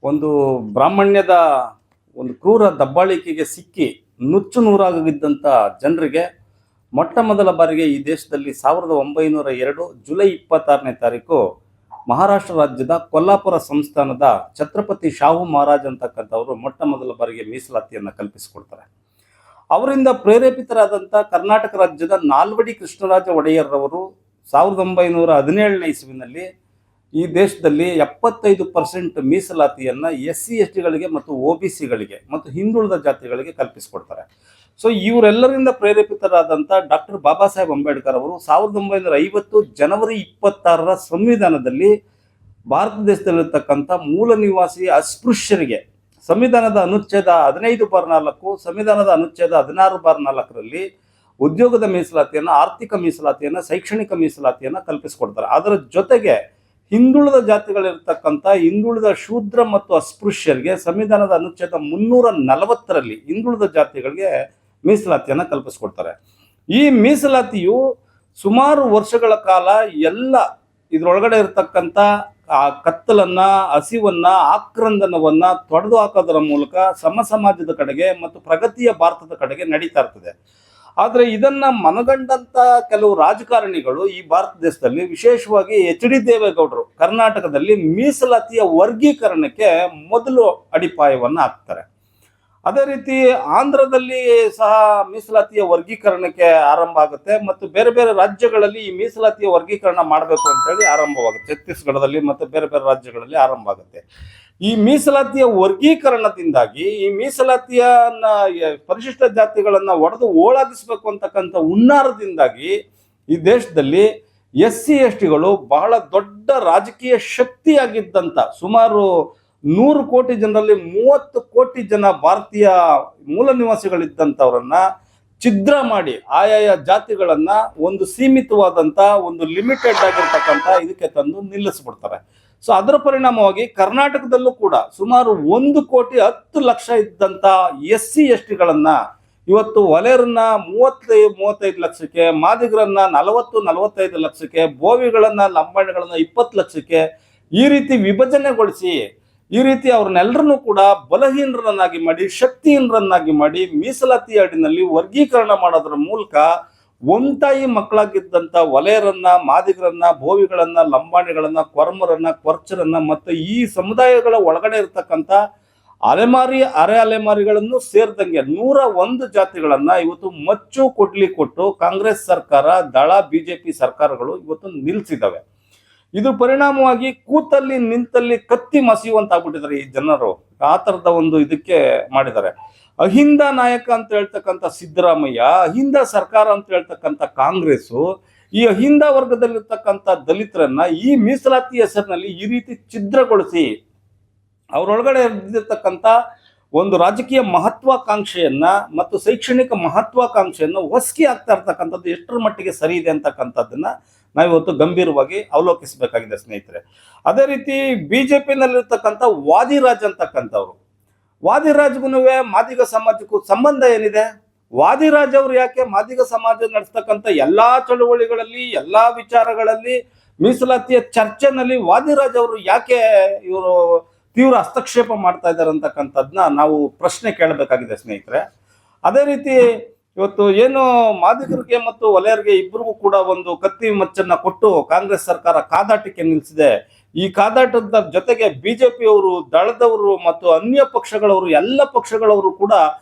ಒಂದು ಬ್ರಾಹ್ಮಣ್ಯದ ಒಂದು ಕ್ರೂರ ದಬ್ಬಾಳಿಕೆಗೆ ಸಿಕ್ಕಿ ನುಚ್ಚು ನೂರಾಗಿದ್ದಂಥ ಜನರಿಗೆ ಮೊಟ್ಟ ಮೊದಲ ಬಾರಿಗೆ ಈ ದೇಶದಲ್ಲಿ 1902 ಜುಲೈ 26ನೇ ತಾರೀಕು ಮಹಾರಾಷ್ಟ್ರ ರಾಜ್ಯದ ಕೊಲ್ಲಾಪುರ ಸಂಸ್ಥಾನದ ಛತ್ರಪತಿ ಶಾಹು ಮಹಾರಾಜ್ ಅಂತಕ್ಕಂಥವರು ಮೊಟ್ಟ ಮೊದಲ ಬಾರಿಗೆ ಮೀಸಲಾತಿಯನ್ನು ಕಲ್ಪಿಸಿಕೊಡ್ತಾರೆ. ಅವರಿಂದ ಪ್ರೇರೇಪಿತರಾದಂಥ ಕರ್ನಾಟಕ ರಾಜ್ಯದ ನಾಲ್ವಡಿ ಕೃಷ್ಣರಾಜ ಒಡೆಯರ್ರವರು 1917ನೇ ಇಸ್ವಿನಲ್ಲಿ ಈ ದೇಶದಲ್ಲಿ 75% ಮೀಸಲಾತಿಯನ್ನು SC/STಗಳಿಗೆ ಮತ್ತು OBCಗಳಿಗೆ ಮತ್ತು ಹಿಂದುಳಿದ ಜಾತಿಗಳಿಗೆ ಕಲ್ಪಿಸಿಕೊಡ್ತಾರೆ. ಸೊ ಇವರೆಲ್ಲರಿಂದ ಪ್ರೇರೇಪಿತರಾದಂಥ ಡಾಕ್ಟರ್ ಬಾಬಾ ಸಾಹೇಬ್ ಅಂಬೇಡ್ಕರ್ ಅವರು 1950 ಜನವರಿ 26ರ ಸಂವಿಧಾನದಲ್ಲಿ ಭಾರತ ದೇಶದಲ್ಲಿರ್ತಕ್ಕಂಥ ಮೂಲ ನಿವಾಸಿ ಅಸ್ಪೃಶ್ಯರಿಗೆ ಸಂವಿಧಾನದ ಅನುಚ್ಛೇದ 15/4, ಸಂವಿಧಾನದ ಅನುಚ್ಛೇದ 16/4ರಲ್ಲಿ ಉದ್ಯೋಗದ ಮೀಸಲಾತಿಯನ್ನು, ಆರ್ಥಿಕ ಮೀಸಲಾತಿಯನ್ನು, ಶೈಕ್ಷಣಿಕ ಮೀಸಲಾತಿಯನ್ನು ಕಲ್ಪಿಸಿಕೊಡ್ತಾರೆ. ಅದರ ಜೊತೆಗೆ ಹಿಂದುಳಿದ ಜಾತಿಗಳಿರ್ತಕ್ಕಂಥ ಹಿಂದುಳಿದ ಶೂದ್ರ ಮತ್ತು ಅಸ್ಪೃಶ್ಯರಿಗೆ ಸಂವಿಧಾನದ ಅನುಚ್ಛೇದ 340ರಲ್ಲಿ ಹಿಂದುಳಿದ ಜಾತಿಗಳಿಗೆ ಮೀಸಲಾತಿಯನ್ನು ಕಲ್ಪಿಸ್ಕೊಡ್ತಾರೆ. ಈ ಮೀಸಲಾತಿಯು ಸುಮಾರು ವರ್ಷಗಳ ಕಾಲ ಎಲ್ಲ ಇದರೊಳಗಡೆ ಇರತಕ್ಕಂಥ ಆ ಕತ್ತಲನ್ನ, ಹಸಿವನ್ನ, ಆಕ್ರಂದನವನ್ನ ತೊಡೆದು ಹಾಕೋದರ ಮೂಲಕ ಸಮಾಜದ ಕಡೆಗೆ ಮತ್ತು ಪ್ರಗತಿಯ ಭಾರತದ ಕಡೆಗೆ ನಡೀತಾ ಇರ್ತದೆ. ಆದರೆ ಇದನ್ನ ಮನಗಂಡಂತ ಕೆಲವು ರಾಜಕಾರಣಿಗಳು ಈ ಭಾರತ ದೇಶದಲ್ಲಿ, ವಿಶೇಷವಾಗಿ HD ದೇವೇಗೌಡರು ಕರ್ನಾಟಕದಲ್ಲಿ ಮೀಸಲಾತಿಯ ವರ್ಗೀಕರಣಕ್ಕೆ ಮೊದಲು ಅಡಿಪಾಯವನ್ನು ಹಾಕ್ತಾರೆ. ಅದೇ ರೀತಿ ಆಂಧ್ರದಲ್ಲಿ ಸಹ ಮೀಸಲಾತಿಯ ವರ್ಗೀಕರಣಕ್ಕೆ ಆರಂಭ ಆಗುತ್ತೆ ಮತ್ತು ಬೇರೆ ಬೇರೆ ರಾಜ್ಯಗಳಲ್ಲಿ ಈ ಮೀಸಲಾತಿಯ ವರ್ಗೀಕರಣ ಮಾಡಬೇಕು ಅಂತೇಳಿ ಆರಂಭವಾಗುತ್ತೆ. ಛತ್ತೀಸ್ಗಢದಲ್ಲಿ ಮತ್ತು ಬೇರೆ ಬೇರೆ ರಾಜ್ಯಗಳಲ್ಲಿ ಆರಂಭ ಆಗುತ್ತೆ. ಈ ಮೀಸಲಾತಿಯ ವರ್ಗೀಕರಣದಿಂದಾಗಿ ಈ ಮೀಸಲಾತಿಯನ್ನ ಪರಿಶಿಷ್ಟ ಜಾತಿಗಳನ್ನ ಒಡೆದು ಓಳಾಗಿಸ್ಬೇಕು ಅಂತಕ್ಕಂಥ ಹುನ್ನಾರದಿಂದಾಗಿ ಈ ದೇಶದಲ್ಲಿ SC/STಗಳು ಬಹಳ ದೊಡ್ಡ ರಾಜಕೀಯ ಶಕ್ತಿಯಾಗಿದ್ದಂಥ ಸುಮಾರು 100 ಕೋಟಿ ಜನರಲ್ಲಿ 30 ಕೋಟಿ ಜನ ಭಾರತೀಯ ಮೂಲ ನಿವಾಸಿಗಳಿದ್ದಂಥವ್ರನ್ನ ಛಿದ್ರ ಮಾಡಿ ಆಯಾಯ ಜಾತಿಗಳನ್ನ ಒಂದು ಸೀಮಿತವಾದಂಥ ಒಂದು ಲಿಮಿಟೆಡ್ ಆಗಿರ್ತಕ್ಕಂಥ ಇದಕ್ಕೆ ತಂದು ನಿಲ್ಲಿಸ್ಬಿಡ್ತಾರೆ. ಸೊ ಅದರ ಪರಿಣಾಮವಾಗಿ ಕರ್ನಾಟಕದಲ್ಲೂ ಕೂಡ ಸುಮಾರು 1,10,00,000 ಇದ್ದಂಥ SC/STಗಳನ್ನ ಇವತ್ತು ಒಲೆಯರನ್ನ 30-35 ಲಕ್ಷಕ್ಕೆ, ಮಾದಿಗರನ್ನ 40-45 ಲಕ್ಷಕ್ಕೆ, ಬೋವಿಗಳನ್ನ, ಲಂಬಾಣಿಗಳನ್ನ 20 ಲಕ್ಷಕ್ಕೆ ಈ ರೀತಿ ವಿಭಜನೆಗೊಳಿಸಿ ಈ ರೀತಿ ಅವ್ರನ್ನೆಲ್ಲರನ್ನೂ ಕೂಡ ಬಲಹೀನರನ್ನಾಗಿ ಮಾಡಿ, ಶಕ್ತಿಹೀನರನ್ನಾಗಿ ಮಾಡಿ ಮೀಸಲಾತಿ ಅಡಿನಲ್ಲಿ ವರ್ಗೀಕರಣ ಮಾಡೋದ್ರ ಮೂಲಕ ಒಂತಾಯಿ ಮಕ್ಕಳಾಗಿದ್ದಂಥ ಒಲೆಯರನ್ನ, ಮಾದಿಗರನ್ನ, ಬೋವಿಗಳನ್ನ, ಲಂಬಾಣಿಗಳನ್ನ, ಕೊರ್ಮರನ್ನ, ಕೊರ್ಚರನ್ನ ಮತ್ತು ಈ ಸಮುದಾಯಗಳ ಒಳಗಡೆ ಇರತಕ್ಕಂಥ ಅಲೆಮಾರಿ, ಅರೆ ಅಲೆಮಾರಿಗಳನ್ನು ಸೇರಿದಂಗೆ 101 ಜಾತಿಗಳನ್ನ ಇವತ್ತು ಮಚ್ಚು ಕೊಟ್ಟು ಕಾಂಗ್ರೆಸ್ ಸರ್ಕಾರ, ದಳ, BJP ಸರ್ಕಾರಗಳು ಇವತ್ತು ನಿಲ್ಲಿಸಿದ್ದಾವೆ. ಇದ್ರ ಪರಿಣಾಮವಾಗಿ ಕೂತಲ್ಲಿ ನಿಂತಲ್ಲಿ ಕತ್ತಿ ಮಸಿಯುವಂತಾಗ್ಬಿಟ್ಟಿದ್ದಾರೆ ಈ ಜನರು. ಆ ಥರದ ಒಂದು ಇದಕ್ಕೆ ಮಾಡಿದ್ದಾರೆ. ಅಹಿಂದ ನಾಯಕ ಅಂತ ಹೇಳ್ತಕ್ಕಂಥ ಸಿದ್ದರಾಮಯ್ಯ, ಅಹಿಂದ ಸರ್ಕಾರ ಅಂತ ಹೇಳ್ತಕ್ಕಂಥ ಕಾಂಗ್ರೆಸ್ಸು ಈ ಅಹಿಂದ ವರ್ಗದಲ್ಲಿರ್ತಕ್ಕಂಥ ದಲಿತರನ್ನ ಈ ಮೀಸಲಾತಿ ಹೆಸರಿನಲ್ಲಿ ಈ ರೀತಿ ಛಿದ್ರಗೊಳಿಸಿ ಅವರೊಳಗಡೆ ಇದ್ದಿರ್ತಕ್ಕಂಥ ಒಂದು ರಾಜಕೀಯ ಮಹತ್ವಾಕಾಂಕ್ಷೆಯನ್ನ ಮತ್ತು ಶೈಕ್ಷಣಿಕ ಮಹತ್ವಾಕಾಂಕ್ಷೆಯನ್ನು ಹೊಸ್ಕಿ ಆಗ್ತಾ ಇರ್ತಕ್ಕಂಥದ್ದು ಎಷ್ಟರ ಮಟ್ಟಿಗೆ ಸರಿ ಇದೆ ಅಂತಕ್ಕಂಥದ್ದನ್ನ ನಾವಿವತ್ತು ಗಂಭೀರವಾಗಿ ಅವಲೋಕಿಸಬೇಕಾಗಿದೆ ಸ್ನೇಹಿತರೆ. ಅದೇ ರೀತಿ BJPನಲ್ಲಿರ್ತಕ್ಕಂಥ ವಾದಿರಾಜ್ ಅಂತಕ್ಕಂಥವ್ರು, ವಾದಿರಾಜ್ಗೂ ಮಾದಿಗ ಸಮಾಜಕ್ಕೂ ಸಂಬಂಧ ಏನಿದೆ? ವಾದಿರಾಜ್ ಅವರು ಯಾಕೆ ಮಾದಿಗ ಸಮಾಜ ನಡೆಸ್ತಕ್ಕಂಥ ಎಲ್ಲಾ ಚಳುವಳಿಗಳಲ್ಲಿ, ಎಲ್ಲಾ ವಿಚಾರಗಳಲ್ಲಿ, ಮೀಸಲಾತಿಯ ಚರ್ಚೆನಲ್ಲಿ ವಾದಿರಾಜ್ ಅವರು ಯಾಕೆ ಇವರು ತೀವ್ರ ಹಸ್ತಕ್ಷೇಪ ಮಾಡ್ತಾ ಇದ್ದಾರೆ ಅಂತಕ್ಕಂಥದ್ದನ್ನ ನಾವು ಪ್ರಶ್ನೆ ಕೇಳಬೇಕಾಗಿದೆ ಸ್ನೇಹಿತರೆ. ಅದೇ ರೀತಿ ಇವತ್ತು ಏನು ಮಾದಿಗರಿಗೆ ಮತ್ತು ಒಲೆಯರಿಗೆ ಇಬ್ಬರಿಗೂ ಕೂಡ ಒಂದು ಕತ್ತಿ ಮಚ್ಚನ್ನ ಕೊಟ್ಟು ಕಾಂಗ್ರೆಸ್ ಸರ್ಕಾರ ಕಾದಾಟಕ್ಕೆ ನಿಲ್ಲಿಸಿದೆ. ಈ ಕಾದಾಟದ ಜೊತೆಗೆ BJPಯವರು, ದಳದವರು ಮತ್ತು ಅನ್ಯ ಪಕ್ಷಗಳವರು, ಎಲ್ಲ ಪಕ್ಷಗಳವರು ಕೂಡ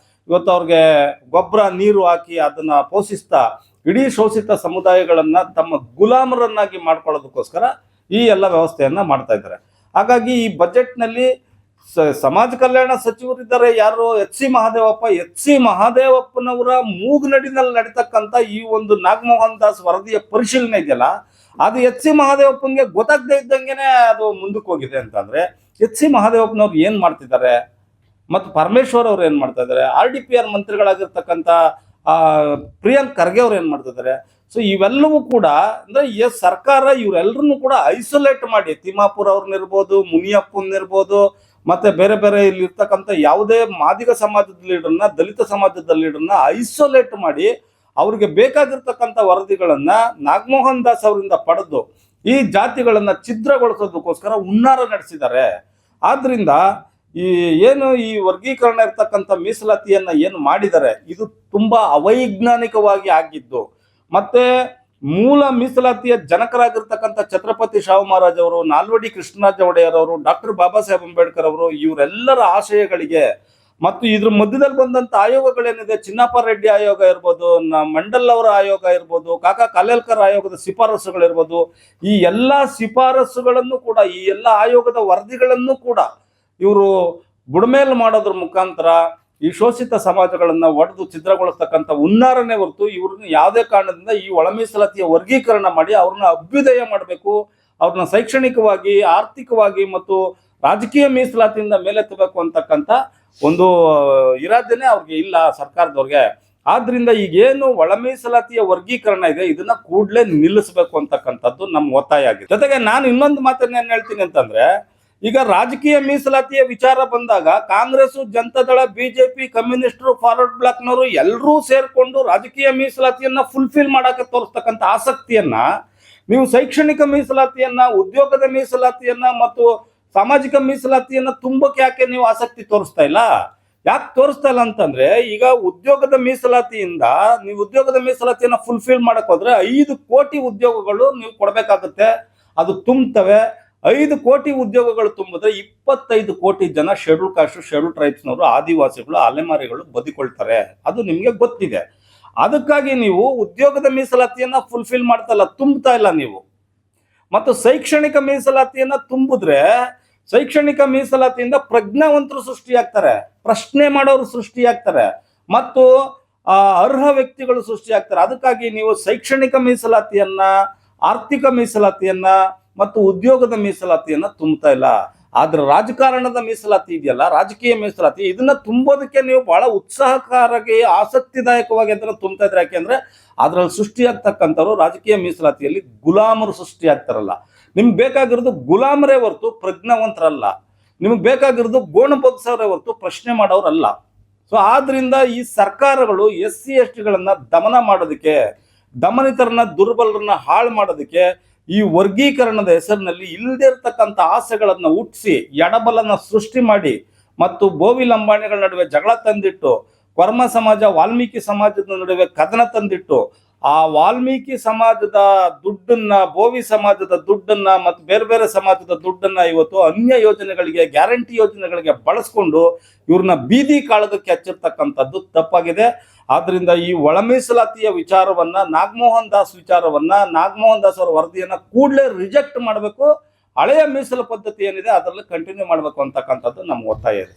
ಇವತ್ತು ಅವ್ರಿಗೆ ಗೊಬ್ಬರ ನೀರು ಹಾಕಿ ಅದನ್ನ ಪೋಷಿಸ್ತಾ ಇಡೀ ಶೋಷಿತ ಸಮುದಾಯಗಳನ್ನ ತಮ್ಮ ಗುಲಾಮರನ್ನಾಗಿ ಮಾಡ್ಕೊಳ್ಳೋದಕ್ಕೋಸ್ಕರ ಈ ಎಲ್ಲ ವ್ಯವಸ್ಥೆಯನ್ನ ಮಾಡ್ತಾ ಇದ್ದಾರೆ. ಹಾಗಾಗಿ ಈ ಬಜೆಟ್ನಲ್ಲಿ ಸಮಾಜ ಕಲ್ಯಾಣ ಸಚಿವರಿದ್ದಾರೆ ಯಾರು? HC ಮಹಾದೇವಪ್ಪನವರ ಮೂಗುನಡಿನಲ್ಲಿ ನಡೀತಕ್ಕಂಥ ಈ ಒಂದು ನಾಗಮೋಹನ್ ದಾಸ್ ವರದಿಯ ಪರಿಶೀಲನೆ ಇದೆಯಲ್ಲ, ಅದು HC ಮಹಾದೇವಪ್ಪನಿಗೆ ಗೊತ್ತಾಗದೇ ಇದ್ದಂಗೆನೆ ಅದು ಮುಂದಕ್ಕೆ ಹೋಗಿದೆ ಅಂತಂದ್ರೆ HC ಮಹಾದೇವಪ್ಪನವ್ರು ಏನ್ ಮಾಡ್ತಿದ್ದಾರೆ ಮತ್ತು ಪರಮೇಶ್ವರ್ ಅವ್ರು ಏನ್ ಮಾಡ್ತಾ ಇದ್ದಾರೆ, RDPR ಮಂತ್ರಿಗಳಾಗಿರ್ತಕ್ಕಂಥ ಪ್ರಿಯಾಂಕ್ ಖರ್ಗೆ ಅವ್ರು ಏನ್ ಮಾಡ್ತಿದ್ದಾರೆ? ಸೊ ಇವೆಲ್ಲವೂ ಕೂಡ ಅಂದ್ರೆ ಸರ್ಕಾರ ಇವರೆಲ್ಲರನ್ನು ಕೂಡ ಐಸೋಲೇಟ್ ಮಾಡಿ, ತಿಮ್ಮಾಪುರ್ ಅವ್ರನ್ನಿರ್ಬೋದು, ಮುನಿಯಪ್ಪನ್ನಿರ್ಬೋದು, ಮತ್ತೆ ಬೇರೆ ಬೇರೆ ಇಲ್ಲಿ ಇರ್ತಕ್ಕಂಥ ಯಾವುದೇ ಮಾದಿಗ ಸಮಾಜದ ಲೀಡರ್ನ, ದಲಿತ ಸಮಾಜದ ಲೀಡರ್ನ ಐಸೋಲೇಟ್ ಮಾಡಿ ಅವ್ರಿಗೆ ಬೇಕಾಗಿರ್ತಕ್ಕಂಥ ವರದಿಗಳನ್ನ ನಾಗಮೋಹನ್ ದಾಸ್ ಅವರಿಂದ ಪಡೆದು ಈ ಜಾತಿಗಳನ್ನ ಛಿದ್ರಗೊಳಿಸೋದಕ್ಕೋಸ್ಕರ ಹುನ್ನಾರ ನಡೆಸಿದ್ದಾರೆ. ಆದ್ರಿಂದ ಈ ಏನು ಈ ವರ್ಗೀಕರಣ ಇರ್ತಕ್ಕಂಥ ಮೀಸಲಾತಿಯನ್ನ ಏನು ಮಾಡಿದ್ದಾರೆ ಇದು ತುಂಬಾ ಅವೈಜ್ಞಾನಿಕವಾಗಿ ಆಗಿದ್ದು. ಮತ್ತೆ ಮೂಲ ಮೀಸಲಾತಿಯ ಜನಕರಾಗಿರ್ತಕ್ಕಂಥ ಛತ್ರಪತಿ ಶಾಹು ಮಹಾರಾಜ್ ಅವರು, ನಾಲ್ವಡಿ ಕೃಷ್ಣರಾಜ ಒಡೆಯರ್ ಅವರು, ಡಾಕ್ಟರ್ ಬಾಬಾ ಸಾಹೇಬ್ ಅಂಬೇಡ್ಕರ್ ಅವರು, ಇವರೆಲ್ಲರ ಆಶಯಗಳಿಗೆ ಮತ್ತು ಇದ್ರ ಮಧ್ಯದಲ್ಲಿ ಬಂದಂತ ಆಯೋಗಗಳೇನಿದೆ, ಚಿನ್ನಪ್ಪ ರೆಡ್ಡಿ ಆಯೋಗ ಇರ್ಬೋದು, ಮಂಡಲ್ ಅವರ ಆಯೋಗ ಇರ್ಬೋದು, ಕಾಕಾ ಕಾಲೇಲ್ಕರ್ ಆಯೋಗದ ಶಿಫಾರಸುಗಳಿರ್ಬೋದು, ಈ ಎಲ್ಲಾ ಶಿಫಾರಸುಗಳನ್ನು ಕೂಡ, ಈ ಎಲ್ಲ ಆಯೋಗದ ವರದಿಗಳನ್ನು ಕೂಡ ಇವರು ಬುಡಮೇಲು ಮಾಡೋದ್ರ ಮುಖಾಂತರ ಈ ಶೋಷಿತ ಸಮಾಜಗಳನ್ನ ಒಡೆದು ಛಿದ್ರಗೊಳಿಸ್ತಕ್ಕಂಥ ಹುನ್ನಾರನೇ ಹೊರತು ಇವ್ರನ್ನ ಯಾವುದೇ ಕಾರಣದಿಂದ ಈ ಒಳ ಮೀಸಲಾತಿಯ ವರ್ಗೀಕರಣ ಮಾಡಿ ಅವ್ರನ್ನ ಅಭ್ಯುದಯ ಮಾಡಬೇಕು, ಅವ್ರನ್ನ ಶೈಕ್ಷಣಿಕವಾಗಿ, ಆರ್ಥಿಕವಾಗಿ ಮತ್ತು ರಾಜಕೀಯ ಮೀಸಲಾತಿಯಿಂದ ಮೇಲೆತ್ತಬೇಕು ಅಂತಕ್ಕಂಥ ಒಂದು ಇರಾದೆನೇ ಅವ್ರಿಗೆ ಇಲ್ಲ ಸರ್ಕಾರದವ್ರಿಗೆ. ಆದ್ರಿಂದ ಈಗೇನು ಒಳ ಮೀಸಲಾತಿಯ ವರ್ಗೀಕರಣ ಇದೆ ಇದನ್ನ ಕೂಡಲೇ ನಿಲ್ಲಿಸಬೇಕು ಅಂತಕ್ಕಂಥದ್ದು ನಮ್ಮ ಒತ್ತಾಯ ಆಗಿದೆ. ಜೊತೆಗೆ ನಾನು ಇನ್ನೊಂದು ಮಾತನ್ನ ಏನ್ ಹೇಳ್ತೀನಿ ಅಂತಂದ್ರೆ, ಈಗ ರಾಜಕೀಯ ಮೀಸಲಾತಿಯ ವಿಚಾರ ಬಂದಾಗ ಕಾಂಗ್ರೆಸ್, ಜನತಾದಳ, ಬಿಜೆಪಿ, ಕಮ್ಯುನಿಸ್ಟರು, ಫಾರ್ವರ್ಡ್ ಬ್ಲಾಕ್ನವರು ಎಲ್ಲರೂ ಸೇರ್ಕೊಂಡು ರಾಜಕೀಯ ಮೀಸಲಾತಿಯನ್ನ ಫುಲ್ಫಿಲ್ ಮಾಡಕ್ಕೆ ತೋರಿಸ್ತಕ್ಕಂಥ ಆಸಕ್ತಿಯನ್ನ ನೀವು ಶೈಕ್ಷಣಿಕ ಮೀಸಲಾತಿಯನ್ನ, ಉದ್ಯೋಗದ ಮೀಸಲಾತಿಯನ್ನ ಮತ್ತು ಸಾಮಾಜಿಕ ಮೀಸಲಾತಿಯನ್ನ ತುಂಬಕ್ಕೆ ಯಾಕೆ ನೀವು ಆಸಕ್ತಿ ತೋರಿಸ್ತಾ ಇಲ್ಲ? ಯಾಕೆ ತೋರಿಸ್ತಾ ಇಲ್ಲ ಅಂತಂದ್ರೆ, ಈಗ ಉದ್ಯೋಗದ ಮೀಸಲಾತಿಯಿಂದ ನೀವು ಉದ್ಯೋಗದ ಮೀಸಲಾತಿಯನ್ನ ಫುಲ್ಫಿಲ್ ಮಾಡಕ್ ಹೋದ್ರೆ 5 ಕೋಟಿ ಉದ್ಯೋಗಗಳು ನೀವು ಕೊಡ್ಬೇಕಾಗುತ್ತೆ, ಅದು ತುಂಬುತ್ತವೆ. 5 ಕೋಟಿ ಉದ್ಯೋಗಗಳು ತುಂಬಿದ್ರೆ 25 ಕೋಟಿ ಜನ ಶೆಡ್ಯೂಲ್ ಕಾಸ್ಟ್, ಶೆಡ್ಯೂಲ್ ಟ್ರೈಬ್ಸ್ನವರು, ಆದಿವಾಸಿಗಳು, ಅಲೆಮಾರಿಗಳು ಬದುಕೊಳ್ತಾರೆ. ಅದು ನಿಮ್ಗೆ ಗೊತ್ತಿದೆ. ಅದಕ್ಕಾಗಿ ನೀವು ಉದ್ಯೋಗದ ಮೀಸಲಾತಿಯನ್ನ ಫುಲ್ಫಿಲ್ ಮಾಡ್ತಾ ಇಲ್ಲ, ತುಂಬುತ್ತಾ ಇಲ್ಲ ನೀವು. ಮತ್ತು ಶೈಕ್ಷಣಿಕ ಮೀಸಲಾತಿಯನ್ನ ತುಂಬಿದ್ರೆ ಶೈಕ್ಷಣಿಕ ಮೀಸಲಾತಿಯಿಂದ ಪ್ರಜ್ಞಾವಂತರು ಸೃಷ್ಟಿಯಾಗ್ತಾರೆ, ಪ್ರಶ್ನೆ ಮಾಡೋರು ಸೃಷ್ಟಿಯಾಗ್ತಾರೆ ಮತ್ತು ಅರ್ಹ ವ್ಯಕ್ತಿಗಳು ಸೃಷ್ಟಿಯಾಗ್ತಾರೆ. ಅದಕ್ಕಾಗಿ ನೀವು ಶೈಕ್ಷಣಿಕ ಮೀಸಲಾತಿಯನ್ನ, ಆರ್ಥಿಕ ಮೀಸಲಾತಿಯನ್ನ ಮತ್ತು ಉದ್ಯೋಗದ ಮೀಸಲಾತಿಯನ್ನ ತುಂಬುತ್ತಾ ಇಲ್ಲ. ಆದ್ರೆ ರಾಜಕಾರಣದ ಮೀಸಲಾತಿ ಇದೆಯಲ್ಲ, ರಾಜಕೀಯ ಮೀಸಲಾತಿ, ಇದನ್ನ ತುಂಬೋದಕ್ಕೆ ನೀವು ಬಹಳ ಉತ್ಸಾಹಕಾರವಾಗಿ, ಆಸಕ್ತಿದಾಯಕವಾಗಿ ಅದನ್ನ ತುಂಬ್ತಾ ಇದ್ರೆ. ಯಾಕೆಂದ್ರೆ ಅದ್ರಲ್ಲಿ ಸೃಷ್ಟಿಯಾಗ್ತಕ್ಕಂಥವ್ರು ರಾಜಕೀಯ ಮೀಸಲಾತಿಯಲ್ಲಿ ಗುಲಾಮರು ಸೃಷ್ಟಿಯಾಗ್ತಾರಲ್ಲ. ನಿಮ್ಗೆ ಬೇಕಾಗಿರೋದು ಗುಲಾಮರೇ ಹೊರತು ಪ್ರಜ್ಞಾವಂತರಲ್ಲ. ನಿಮ್ಗೆ ಬೇಕಾಗಿರೋದು ಗೋಣ ಬಗ್ಸೋರೇ ಹೊರತು ಪ್ರಶ್ನೆ ಮಾಡೋರಲ್ಲ. ಸೊ ಆದ್ರಿಂದ ಈ ಸರ್ಕಾರಗಳು SC STಗಳನ್ನ ದಮನ ಮಾಡೋದಕ್ಕೆ, ದಮನಿತರನ್ನ, ದುರ್ಬಲರನ್ನ ಹಾಳು ಮಾಡೋದಕ್ಕೆ ಈ ವರ್ಗೀಕರಣದ ಹೆಸರಿನಲ್ಲಿ ಇಲ್ಲದೇ ಇರತಕ್ಕಂಥ ಆಸೆಗಳನ್ನ ಹುಟ್ಟಿಸಿ ಎಡಬಲನ ಸೃಷ್ಟಿ ಮಾಡಿ ಮತ್ತು ಬೋವಿ ಲಂಬಾಣಿಗಳ ನಡುವೆ ಜಗಳ ತಂದಿಟ್ಟು, ವರ್ಮ ಸಮಾಜ ವಾಲ್ಮೀಕಿ ಸಮಾಜದ ನಡುವೆ ಕದನ ತಂದಿಟ್ಟು, ಆ ವಾಲ್ಮೀಕಿ ಸಮಾಜದ ದುಡ್ಡನ್ನ, ಬೋವಿ ಸಮಾಜದ ದುಡ್ಡನ್ನ ಮತ್ತು ಬೇರೆ ಬೇರೆ ಸಮಾಜದ ದುಡ್ಡನ್ನ ಇವತ್ತು ಅನ್ಯ ಯೋಜನೆಗಳಿಗೆ, ಗ್ಯಾರಂಟಿ ಯೋಜನೆಗಳಿಗೆ ಬಳಸ್ಕೊಂಡು ಇವ್ರನ್ನ ಬೀದಿ ಕಾಳಗಕ್ಕೆ ಹಚ್ಚಿರ್ತಕ್ಕಂಥದ್ದು ತಪ್ಪಾಗಿದೆ. ಆದ್ರಿಂದ ಈ ಒಳ ಮೀಸಲಾತಿಯ ವಿಚಾರವನ್ನ, ನಾಗಮೋಹನ್ ದಾಸ್ ವಿಚಾರವನ್ನ, ನಾಗಮೋಹನ್ ದಾಸ್ ಅವರ ವರದಿಯನ್ನ ಕೂಡಲೇ ರಿಜೆಕ್ಟ್ ಮಾಡಬೇಕು. ಹಳೆಯ ಮೀಸಲು ಪದ್ಧತಿ ಏನಿದೆ ಅದರಲ್ಲಿ ಕಂಟಿನ್ಯೂ ಮಾಡಬೇಕು ಅಂತಕ್ಕಂಥದ್ದು ನಮ್ಮ ಒತ್ತಾಯ ಇದೆ.